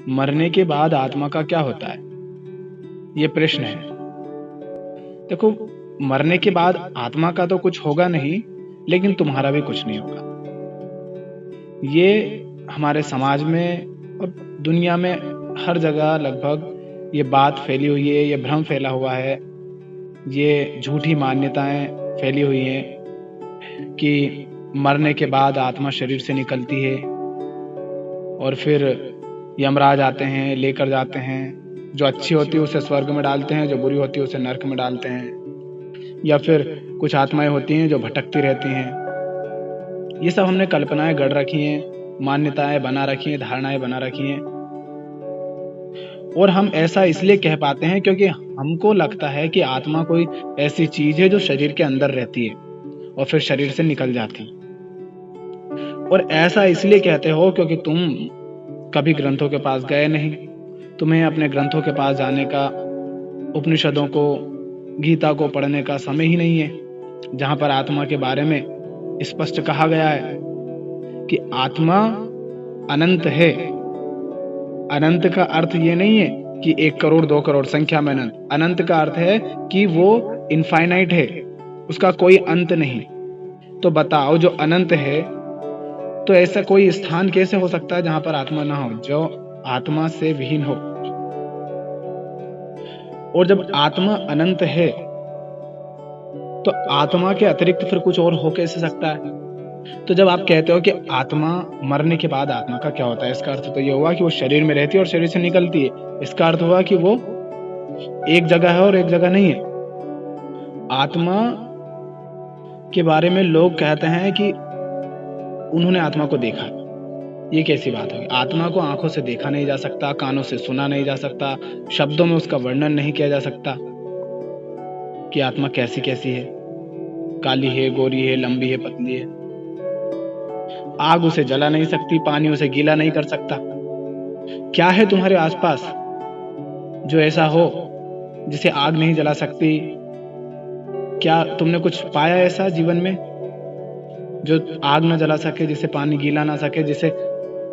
मरने के बाद आत्मा का क्या होता है, ये प्रश्न है। देखो, मरने के बाद आत्मा का तो कुछ होगा नहीं, लेकिन तुम्हारा भी कुछ नहीं होगा। ये हमारे समाज में और दुनिया में हर जगह लगभग ये बात फैली हुई है, ये भ्रम फैला हुआ है, ये झूठी मान्यताएं फैली हुई हैं कि मरने के बाद आत्मा शरीर से निकलती है और फिर यमराज आते हैं, लेकर जाते हैं। जो अच्छी होती है उसे स्वर्ग में डालते हैं, जो बुरी होती है उसे नरक में डालते हैं। या फिर कुछ आत्माएं होती हैं जो भटकती रहती हैं। ये सब हमने कल्पनाएं गढ़ रखी हैं, मान्यताएं बना रखी हैं, धारणाएं बना रखी हैं। और हम ऐसा इसलिए कह पाते हैं क्योंकि हमको लगता है कि आत्मा कोई ऐसी चीज है जो शरीर के अंदर रहती है और फिर शरीर से निकल जाती। और ऐसा इसलिए कहते हो क्योंकि तुम कभी ग्रंथों के पास गए नहीं, तुम्हें अपने ग्रंथों के पास जाने का, उपनिषदों को, गीता को पढ़ने का समय ही नहीं है, जहां पर आत्मा के बारे में स्पष्ट कहा गया है कि आत्मा अनंत है। अनंत का अर्थ ये नहीं है कि 1 करोड़ 2 करोड़ संख्या में अनंत। अनंत का अर्थ है कि वो इनफाइनाइट है, उसका कोई अंत नहीं। तो बताओ, जो अनंत है तो ऐसा कोई स्थान कैसे हो सकता है जहां पर आत्मा ना हो, जो आत्मा से विहीन हो। और जब आत्मा अनंत है तो आत्मा के अतिरिक्त फिर कुछ और हो कैसे सकता है। तो जब आप कहते हो कि आत्मा, मरने के बाद आत्मा का क्या होता है, इसका अर्थ तो ये हुआ कि वो शरीर में रहती है और शरीर से निकलती है। इसका अर्थ हुआ कि वो एक जगह है और एक जगह नहीं है। आत्मा के बारे में लोग कहते हैं कि उन्होंने आत्मा को देखा। ये कैसी बात होगी। आत्मा को आंखों से देखा नहीं जा सकता, कानों से सुना नहीं जा सकता, शब्दों में उसका वर्णन नहीं किया जा सकता कि आत्मा कैसी कैसी है, काली है, गोरी है, लंबी है, पतली है। आग उसे जला नहीं सकती, पानी उसे गीला नहीं कर सकता। क्या है तुम्हारे आसपास जो ऐसा हो जिसे आग नहीं जला सकती? क्या तुमने कुछ पाया ऐसा जीवन में जो आग ना जला सके, जिसे पानी गीला ना सके, जिसे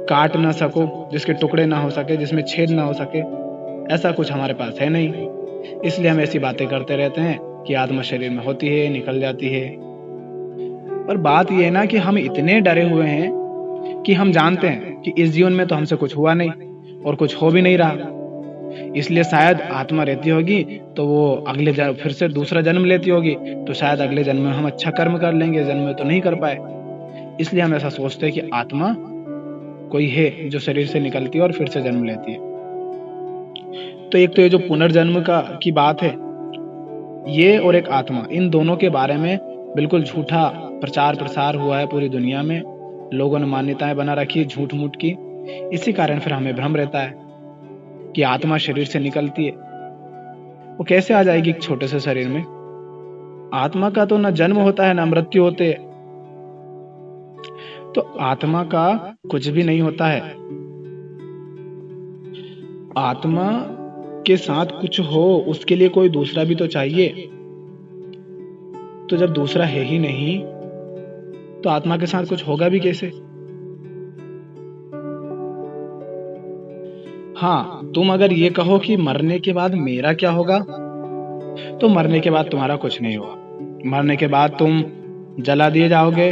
काट ना सको, जिसके टुकड़े ना हो सके, जिसमें छेद ना हो सके? ऐसा कुछ हमारे पास है नहीं। इसलिए हम ऐसी बातें करते रहते हैं कि आत्मा शरीर में होती है, निकल जाती है। पर बात यह है ना कि हम इतने डरे हुए हैं कि हम जानते हैं कि इस जीवन में तो हमसे कुछ हुआ नहीं और कुछ हो भी नहीं रहा। इसलिए शायद आत्मा रहती होगी तो वो अगले जन्म फिर से दूसरा जन्म लेती होगी, तो शायद अगले जन्म में हम अच्छा कर्म कर लेंगे, जन्म में तो नहीं कर पाए। इसलिए हम ऐसा सोचते हैं कि आत्मा कोई है जो शरीर से निकलती है और फिर से जन्म लेती है। तो एक तो ये जो पुनर्जन्म की बात है, ये और एक आत्मा, इन दोनों के बारे में बिल्कुल झूठा प्रचार प्रसार हुआ है पूरी दुनिया में। लोगों ने मान्यताएं बना रखी है झूठ मूठ की। इसी कारण फिर हमें भ्रम रहता है कि आत्मा शरीर से निकलती है। वो कैसे आ जाएगी एक छोटे से शरीर में? आत्मा का तो ना जन्म होता है ना मृत्यु होते है। तो आत्मा का कुछ भी नहीं होता है। आत्मा के साथ कुछ हो उसके लिए कोई दूसरा भी तो चाहिए। तो जब दूसरा है ही नहीं तो आत्मा के साथ कुछ होगा भी कैसे? हाँ, तुम अगर ये कहो कि मरने के बाद मेरा क्या होगा, तो मरने के बाद तुम्हारा कुछ नहीं होगा। मरने के बाद तुम जला दिए जाओगे,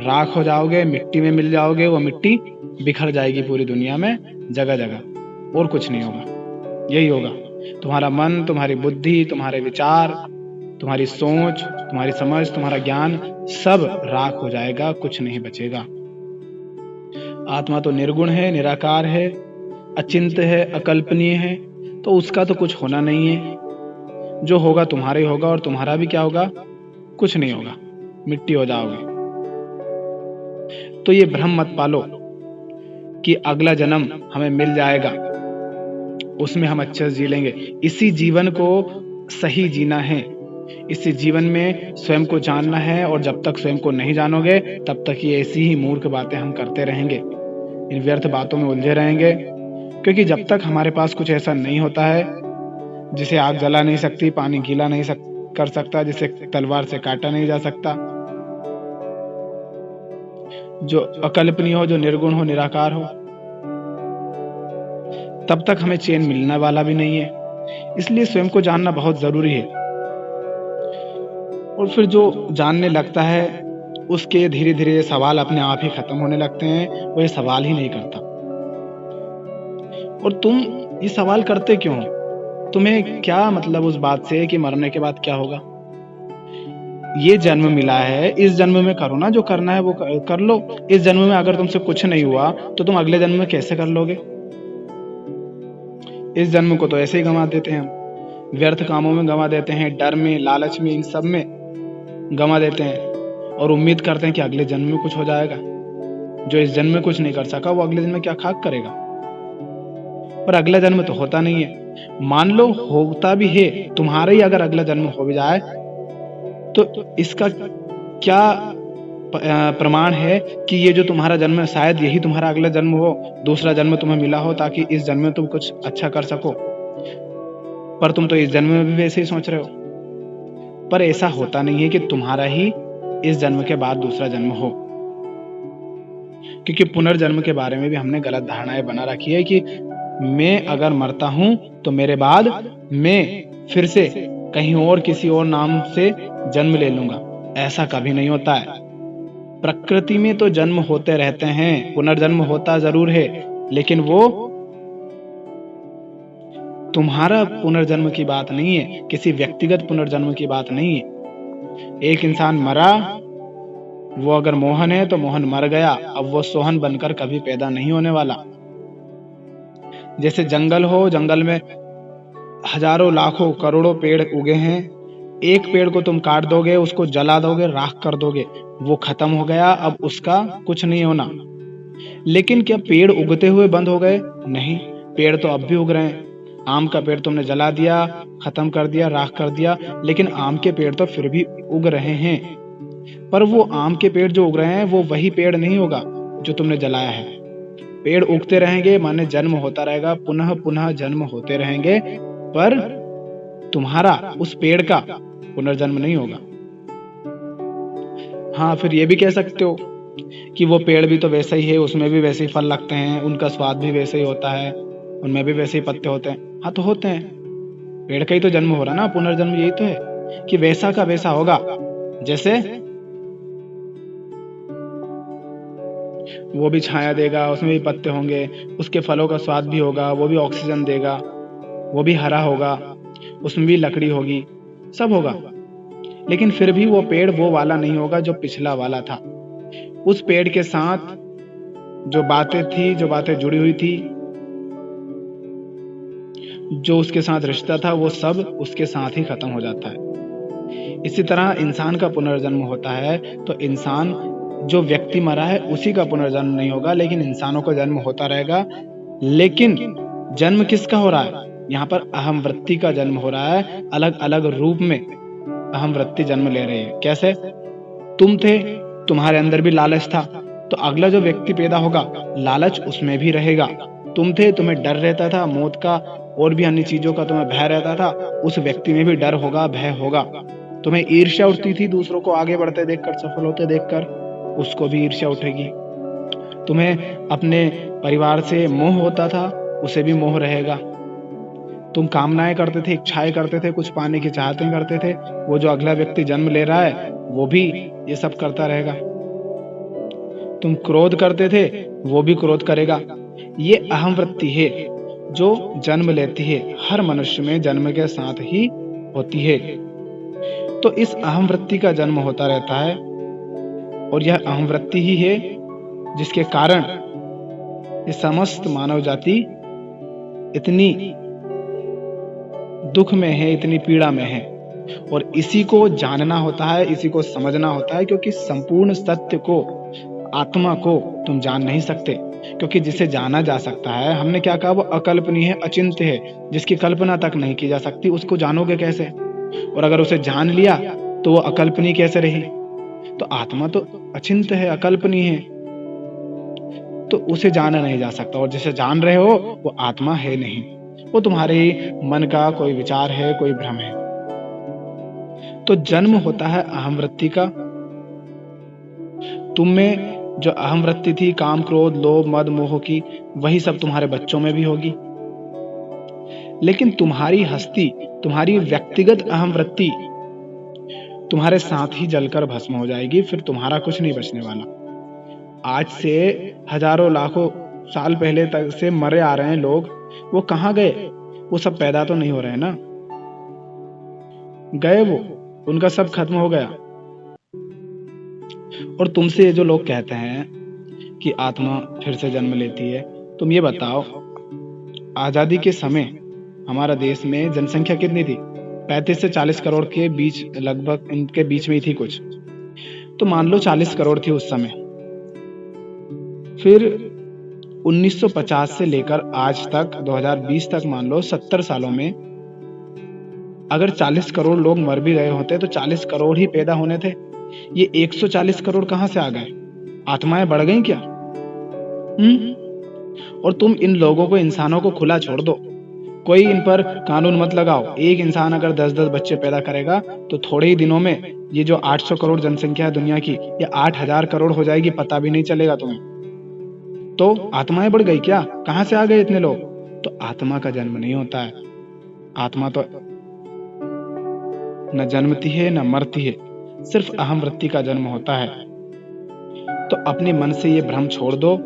राख हो जाओगे, मिट्टी में मिल जाओगे। वो मिट्टी बिखर जाएगी पूरी दुनिया में जगह जगह, और कुछ नहीं होगा। यही होगा। तुम्हारा मन, तुम्हारी बुद्धि, तुम्हारे विचार, तुम्हारी सोच, तुम्हारी समझ, तुम्हारा ज्ञान सब राख हो जाएगा, कुछ नहीं बचेगा। आत्मा तो निर्गुण है, निराकार है, अचिंत्य है, अकल्पनीय है, तो उसका तो कुछ होना नहीं है। जो होगा तुम्हारा ही होगा, और तुम्हारा भी क्या होगा? कुछ नहीं होगा, मिट्टी हो जाओगे। तो ये भ्रम मत पालो कि अगला जन्म हमें मिल जाएगा, उसमें हम अच्छे से जी लेंगे। इसी जीवन को सही जीना है, इसी जीवन में स्वयं को जानना है। और जब तक स्वयं को नहीं जानोगे तब तक ये ऐसी ही मूर्ख बातें हम करते रहेंगे, इन व्यर्थ बातों में उलझे रहेंगे। क्योंकि जब तक हमारे पास कुछ ऐसा नहीं होता है जिसे आग जला नहीं सकती, पानी गीला नहीं कर सकता, जिसे तलवार से काटा नहीं जा सकता, जो अकल्पनीय हो, जो निर्गुण हो, निराकार हो, तब तक हमें चैन मिलने वाला भी नहीं है। इसलिए स्वयं को जानना बहुत ज़रूरी है। और फिर जो जानने लगता है, उसके धीरे-धीरे ये सवाल अपने आप ही खत्म होने लगते हैं, वो ये सवाल ही नहीं करता। और तुम ये सवाल करते क्यों हो? तुम्हें क्या मतलब उस बात से कि मरने के बाद क्या होगा? ये जन्म मिला है, इस जन्म में करो ना जो करना है वो कर लो। इस जन्म में अगर तुमसे कुछ नहीं हुआ, तो तुम अगले जन्म में कैसे कर लोगे? इस जन्म को तो ऐसे ही गँवा देते हैं हम। व्यर्थ कामों में गँवा देते हैं, डर में, लालच में, इन सब में गँवा देते हैं और उम्मीद करते हैं कि अगले जन्म में कुछ हो जाएगा। जो इस जन्म में कुछ नहीं कर सका, वो अगले जन्म में क्या खाक करेगा? पर अगला जन्म तो होता नहीं है। मान लो होता भी है, तुम्हारा ही अगर अगला जन्म हो भी जाए, तो इसका क्या प्रमाण है कि ये जो तुम्हारा जन्म है शायद यही तुम्हारा अगला जन्म हो, दूसरा जन्म तुम्हें मिला हो ताकि इस जन्म में तुम कुछ अच्छा कर सको। पर तुम तो इस जन्म में भी वैसे ही सोच रहे हो। पर ऐसा होता नहीं है कि तुम्हारा ही इस जन्म के बाद दूसरा जन्म हो। क्योंकि पुनर्जन्म के बारे में भी हमने गलत धारणाएं बना रखी है कि मैं अगर मरता हूं तो मेरे बाद मैं फिर से कहीं और किसी और नाम से जन्म ले लूंगा। ऐसा कभी नहीं होता है। प्रकृति में तो जन्म होते रहते हैं, पुनर्जन्म होता जरूर है, लेकिन वो तुम्हारा पुनर्जन्म की बात नहीं है, किसी व्यक्तिगत पुनर्जन्म की बात नहीं है। एक इंसान मरा, वो अगर मोहन है तो मोहन मर गया, अब वो सोहन बनकर कभी पैदा नहीं होने वाला। जैसे जंगल हो, जंगल में हजारों लाखों करोड़ों पेड़ उगे हैं, एक पेड़ को तुम काट दोगे, उसको जला दोगे, राख कर दोगे, वो खत्म हो गया, अब उसका कुछ नहीं होना। लेकिन क्या पेड़ उगते हुए बंद हो गए? नहीं, पेड़ तो अब भी उग रहे हैं। आम का पेड़ तुमने जला दिया, खत्म कर दिया, राख कर दिया, लेकिन आम के पेड़ तो फिर भी उग रहे हैं। पर वो आम के पेड़ जो उग रहे हैं, वो वही पेड़ नहीं होगा जो तुमने जलाया है। पेड़ उगते रहेंगे, माने जन्म होता रहेगा, पुनः पुनः जन्म होते रहेंगे, पर तुम्हारा उस पेड़ का पुनर्जन्म नहीं होगा। हाँ, फिर ये भी कह सकते हो कि वो पेड़ भी तो वैसा ही है, उसमें भी वैसे ही फल लगते हैं, उनका स्वाद भी वैसे ही होता है, उनमें भी वैसे ही पत्ते होते हैं। हाँ, तो होते हैं। पेड़ का ही तो जन्म हो रहा ना, पुनर्जन्म यही तो है कि वैसा का वैसा होगा। जैसे वो भी छाया देगा, उसमें भी पत्ते होंगे, उसके फलों का स्वाद भी होगा, वो भी ऑक्सीजन देगा, वो भी हरा होगा, उसमें भी लकड़ी होगी, सब होगा। लेकिन फिर भी वो पेड़ वो वाला नहीं होगा जो पिछला वाला था। उस पेड़ के साथ जो बातें थी, जो बातें जुड़ी हुई थी, जो उसके साथ रिश्ता था, वो सब उसके साथ ही खत्म हो जाता है। इसी तरह इंसान का पुनर्जन्म होता है, तो इंसान जो व्यक्ति मरा है उसी का पुनर्जन्म नहीं होगा, लेकिन इंसानों का जन्म होता रहेगा। लेकिन जन्म किसका हो रहा है? यहाँ पर अहम वृत्ति का जन्म हो रहा है, अलग अलग रूप में अहम वृत्ति जन्म ले रही है। कैसे? तुम थे, तुम्हारे अंदर भी लालच था, तो अगला जो व्यक्ति पैदा होगा, लालच उसमें भी रहेगा। तुम थे, तुम्हें डर रहता था मौत का और भी अन्य चीजों का तुम्हें भय रहता था, उस व्यक्ति में भी डर होगा, भय होगा। तुम्हें ईर्ष्या उठती थी दूसरों को आगे बढ़ते देखकर, सफल होते देखकर, उसको भी ईर्ष्या उठेगी। तुम्हें अपने परिवार से मोह होता था, उसे भी मोह रहेगा। तुम कामनाएं करते थे, इच्छाएं करते थे, कुछ पाने की चाहतें करते थे, वो जो अगला व्यक्ति जन्म ले रहा है वो भी ये सब करता रहेगा। तुम क्रोध करते थे, वो भी क्रोध करेगा। ये अहम वृत्ति है जो जन्म लेती है, हर मनुष्य में जन्म के साथ ही होती है। तो इस अहम वृत्ति का जन्म होता रहता है, और यह अहम वृत्ति ही है जिसके कारण ये समस्त मानव जाति इतनी दुख में है, इतनी पीड़ा में है। और इसी को जानना होता है, इसी को समझना होता है, क्योंकि संपूर्ण सत्य को, आत्मा को तुम जान नहीं सकते। क्योंकि जिसे जाना जा सकता है, हमने क्या कहा, वो अकल्पनीय है, अचिंत्य है, जिसकी कल्पना तक नहीं की जा सकती, उसको जानोगे कैसे? और अगर उसे जान लिया तो वो अकल्पनीय कैसे रही? तो आत्मा तो अचिंत्य है, अकल्पनीय है, तो उसे जाना नहीं जा सकता। और जिसे जान रहे हो वो आत्मा है नहीं, वो तुम्हारे ही मन का कोई विचार है, कोई भ्रम है। तो जन्म होता है अहम वृत्ति का। तुम में जो अहम वृत्ति थी, काम, क्रोध, लोभ, मद, मोह की, वही सब तुम्हारे बच्चों में भी होगी। लेकिन तुम्हारी हस्ती, तुम्हारी व्यक्तिगत अहम वृत्ति तुम्हारे साथ ही जलकर भस्म हो जाएगी, फिर तुम्हारा कुछ नहीं बचने वाला। आज से हजारों लाखों साल पहले तक से मरे आ रहे हैं लोग, वो कहाँ गए? वो सब पैदा तो नहीं हो रहे हैं ना, गए वो, उनका सब खत्म हो गया। और तुमसे जो लोग कहते हैं कि आत्मा फिर से जन्म लेती है, तुम ये बताओ, आजादी के समय हमारा देश में जनसंख्या कितनी थी? 35 से 40 करोड़ के बीच, लगभग इनके बीच में ही थी कुछ। तो मान लो 40 करोड़ थी उस समय। फिर 1950 से लेकर आज तक 2020 तक मान लो 70 सालों में अगर 40 करोड़ लोग मर भी रहे होते तो 40 करोड़ ही पैदा होने थे। ये 140 करोड़ कहां से आ गए? आत्माएं बढ़ गई क्या? और तुम इन लोगों को, इंसानों को खुला छोड़ दो, कोई इन पर कानून मत लगाओ। एक इंसान अगर 10-10 बच्चे पैदा करेगा तो थोड़े ही दिनों में ये जो 800 करोड़ जनसंख्या है दुनिया की, ये 8000 करोड़ हो जाएगी, पता भी नहीं चलेगा तुम्हें। तो आत्माएं बढ़ गई क्या? कहां से आ गए इतने लोग? तो आत्मा का जन्म नहीं होता है। आत्मा तो न जन्मती है न मरती है, सिर्फ अहम वृत्ति का जन्म होता है। तो अपने मन से ये भ्रम छोड़ दो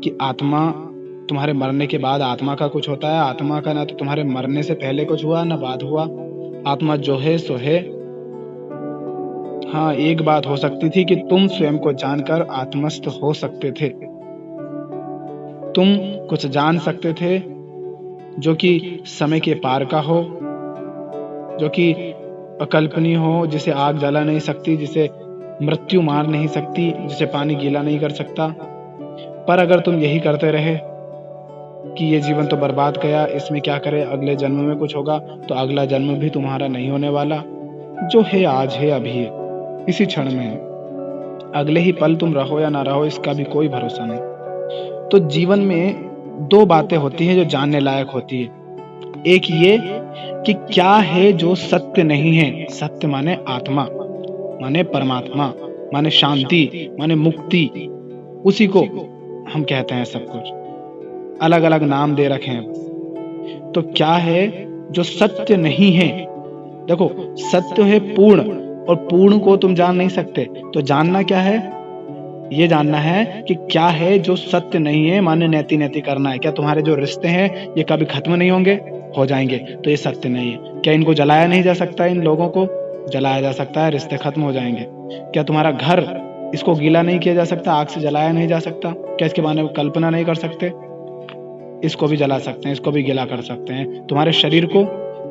कि आत्मा, तुम्हारे मरने के बाद आत्मा का कुछ होता है। आत्मा का ना तो तुम्हारे मरने से पहले कुछ हुआ ना बाद हुआ। आत्मा जो है सो है। हाँ, एक बात हो सकती थी कि तुम स्वयं को जानकर आत्मस्थ हो सकते थे। तुम कुछ जान सकते थे जो कि समय के पार का हो, जो कि अकल्पनीय हो, जिसे आग जला नहीं सकती, जिसे मृत्यु मार नहीं सकती, जिसे पानी गीला नहीं कर सकता। पर अगर तुम यही करते रहे कि ये जीवन तो बर्बाद गया, इसमें क्या करे, अगले जन्म में कुछ होगा, तो अगला जन्म भी तुम्हारा नहीं होने वाला। जो है आज है, अभी है, इसी क्षण में है। अगले ही पल तुम रहो या ना रहो, इसका भी कोई भरोसा नहीं। तो जीवन में दो बातें होती हैं जो जानने लायक होती है। एक ये कि क्या है जो सत्य नहीं है। सत्य माने आत्मा, माने परमात्मा, माने शांति, माने मुक्ति। उसी को हम कहते हैं। सब कुछ अलग अलग नाम दे रखे हैं बस। तो क्या है जो सत्य नहीं है? देखो, सत्य है पूर्ण, और पूर्ण को तुम जान नहीं सकते। तो जानना क्या है? ये जानना है कि क्या है जो सत्य नहीं है, माने नैति नैति करना है। क्या तुम्हारे जो रिश्ते हैं ये कभी खत्म नहीं होंगे? हो जाएंगे, तो ये सत्य नहीं है। क्या इनको जलाया नहीं जा सकता? इन लोगों को जलाया जा सकता है, रिश्ते खत्म हो जाएंगे। क्या तुम्हारा घर, इसको गीला नहीं किया जा सकता, आग से जलाया नहीं जा सकता? क्या इसके बारे में कल्पना नहीं कर सकते? इसको भी जला सकते हैं, इसको भी गीला कर सकते हैं। तुम्हारे शरीर को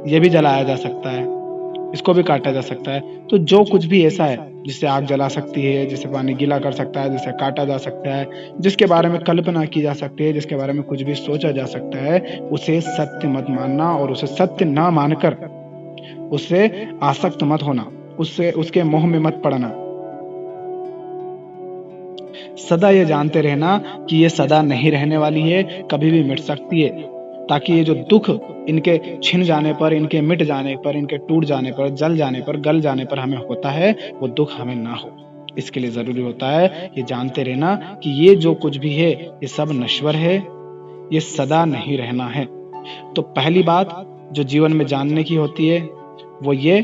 ये भी जलाया जा सकता है, इसको भी काटा जा सकता है। तो जो कुछ भी ऐसा है जिसे आग जला सकती है, जिसे पानी गीला कर सकता है, जिसे काटा जा सकता है, जिसके बारे में कल्पना की जा सकती है, जिसके बारे में कुछ भी सोचा जा सकता है, उसे सत्य मत मानना, और उसे सत्य ना मानकर उससे आसक्त मत होना, उससे उसके मोह में मत पड़ना। सदा ये जानते रहना कि ये सदा नहीं रहने वाली है, कभी भी मिट सकती है, ताकि ये जो दुख इनके छिन जाने पर, इनके मिट जाने पर, इनके टूट जाने पर, जल जाने पर, गल जाने पर हमें होता है, वो दुख हमें ना हो। इसके लिए जरूरी होता है ये जानते रहना कि ये जो कुछ भी है ये सब नश्वर है, ये सदा नहीं रहना है। तो पहली बात जो जीवन में जानने की होती है वो ये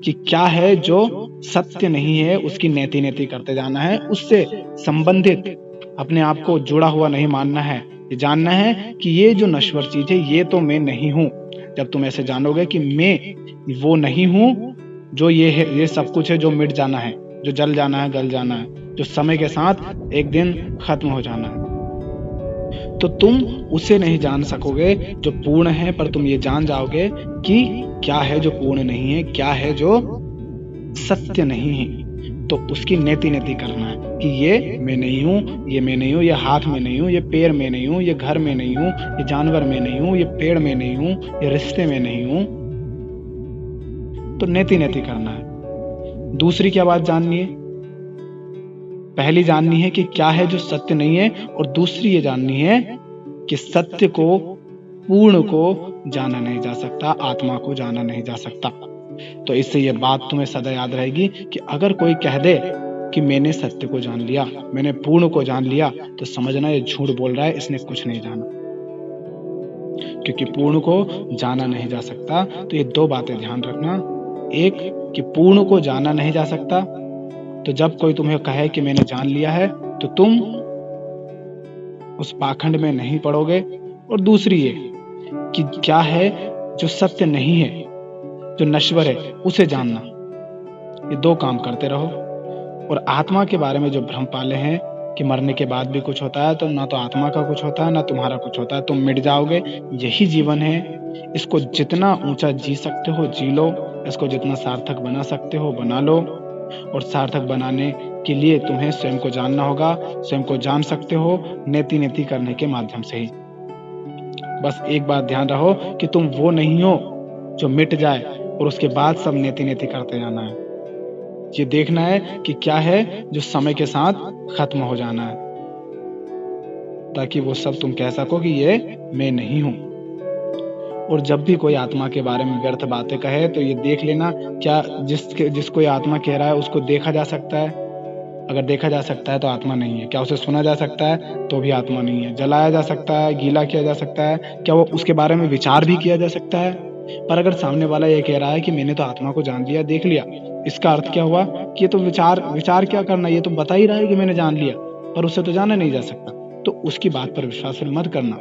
कि क्या है जो सत्य नहीं है, उसकी नैति नैति करते जाना है। उससे संबंधित अपने आप को जुड़ा हुआ नहीं मानना है। ये जानना है कि ये जो नश्वर चीज है ये तो मैं नहीं हूं। जब तुम ऐसे जानोगे कि मैं वो नहीं हूं, जो ये है, ये सब कुछ है जो मिट जाना है, जो जल जाना है, गल जाना है, जो समय के साथ एक दिन खत्म हो जाना है, तो तुम उसे नहीं जान सकोगे जो पूर्ण है। पर तुम ये जान जाओगे कि क्या है जो पूर्ण नहीं है, क्या है जो सत्य नहीं है। तो उसकी नेति नेति करना है कि ये मैं नहीं हूं, ये मैं नहीं हूं, ये हाथ में नहीं हूं, ये पैर में नहीं हूं, ये घर में नहीं हूं, ये जानवर में नहीं हूं, ये पेड़ में नहीं हूं, ये रिश्ते में नहीं हूं। तो नेति नेति करना है। दूसरी क्या बात जाननी है? पहली जाननी है कि क्या है जो सत्य नहीं है, और दूसरी ये जाननी है कि सत्य को, पूर्ण को जाना नहीं जा सकता, आत्मा को जाना नहीं जा सकता। तो इससे ये बात तुम्हें सदा याद रहेगी कि अगर कोई कह दे कि मैंने सत्य को जान लिया, मैंने पूर्ण को जान लिया, तो समझना ये झूठ बोल रहा है, इसने कुछ नहीं जाना। क्योंकि पूर्ण को जाना नहीं जा सकता। तो ये 2 बातें ध्यान रखना। एक कि पूर्ण को जाना नहीं जा सकता, तो जब कोई तुम्हें कहे कि मैंने जान लिया है, तो तुम उस पाखंड में नहीं पड़ोगे। और दूसरी ये कि क्या है जो सत्य नहीं है, जो नश्वर है, उसे जानना। ये 2 काम करते रहो। और आत्मा के बारे में जो भ्रम पाले हैं कि मरने के बाद भी कुछ होता है, तो ना तो आत्मा का कुछ होता है, ना तुम्हारा कुछ होता है, तुम मिट जाओगे। यही जीवन है। इसको जितना ऊंचा जी सकते हो जी लो, इसको जितना सार्थक बना सकते हो बना लो। और सार्थक बनाने के लिए तुम्हें स्वयं को जानना होगा। स्वयं को जान सकते हो नेति-नेति करने के माध्यम से ही। बस एक बात ध्यान रहो कि तुम वो नहीं हो जो मिट जाए और उसके बाद सब नेति-नेति करते जाना है। ये देखना है कि क्या है जो समय के साथ खत्म हो जाना है, ताकि वो सब तुम कह सको कि ये मैं नहीं हूँ। और जब भी कोई आत्मा के बारे में व्यर्थ बातें कहे, तो ये देख लेना क्या जिसको ये आत्मा कह रहा है उसको देखा जा सकता है? अगर देखा जा सकता है तो आत्मा नहीं है। क्या उसे सुना जा सकता है? तो भी आत्मा नहीं है। जलाया जा सकता है, गीला किया जा सकता है, क्या वो उसके बारे में विचार भी किया जा सकता है? पर अगर सामने वाला ये कह रहा है कि मैंने तो आत्मा को जान लिया, देख लिया, इसका अर्थ क्या हुआ कि ये तो विचार क्या करना, ये तो बता ही रहा है कि मैंने जान लिया, पर उससे तो जाना नहीं जा सकता। तो उसकी बात पर विश्वास फिर मत करना।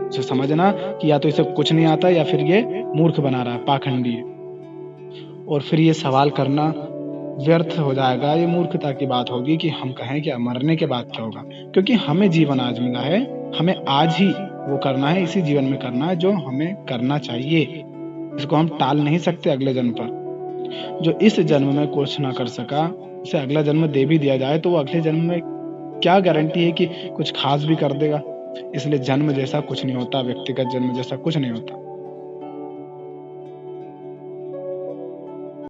उसे समझना कि या तो इसे कुछ नहीं आता या फिर ये मूर्ख बना रहा है, पाखंडी है। और फिर ये सवाल करना व्यर्थ हो जाएगा। ये मूर्खता की बात होगी कि हम कहें कि मरने के बाद क्या होगा, क्योंकि हमें जीवन आज मिला है। हमें आज ही वो करना है, इसी जीवन में करना है जो हमें करना चाहिए। इसको हम टाल नहीं सकते अगले जन्म पर। जो इस जन्म में कुछ ना कर सका, उसे अगला जन्म दे भी दिया जाए तो वो अगले जन्म में क्या गारंटी है कि कुछ खास भी कर देगा। इसलिए जन्म जैसा कुछ नहीं होता, व्यक्तिगत जन्म जैसा कुछ नहीं होता।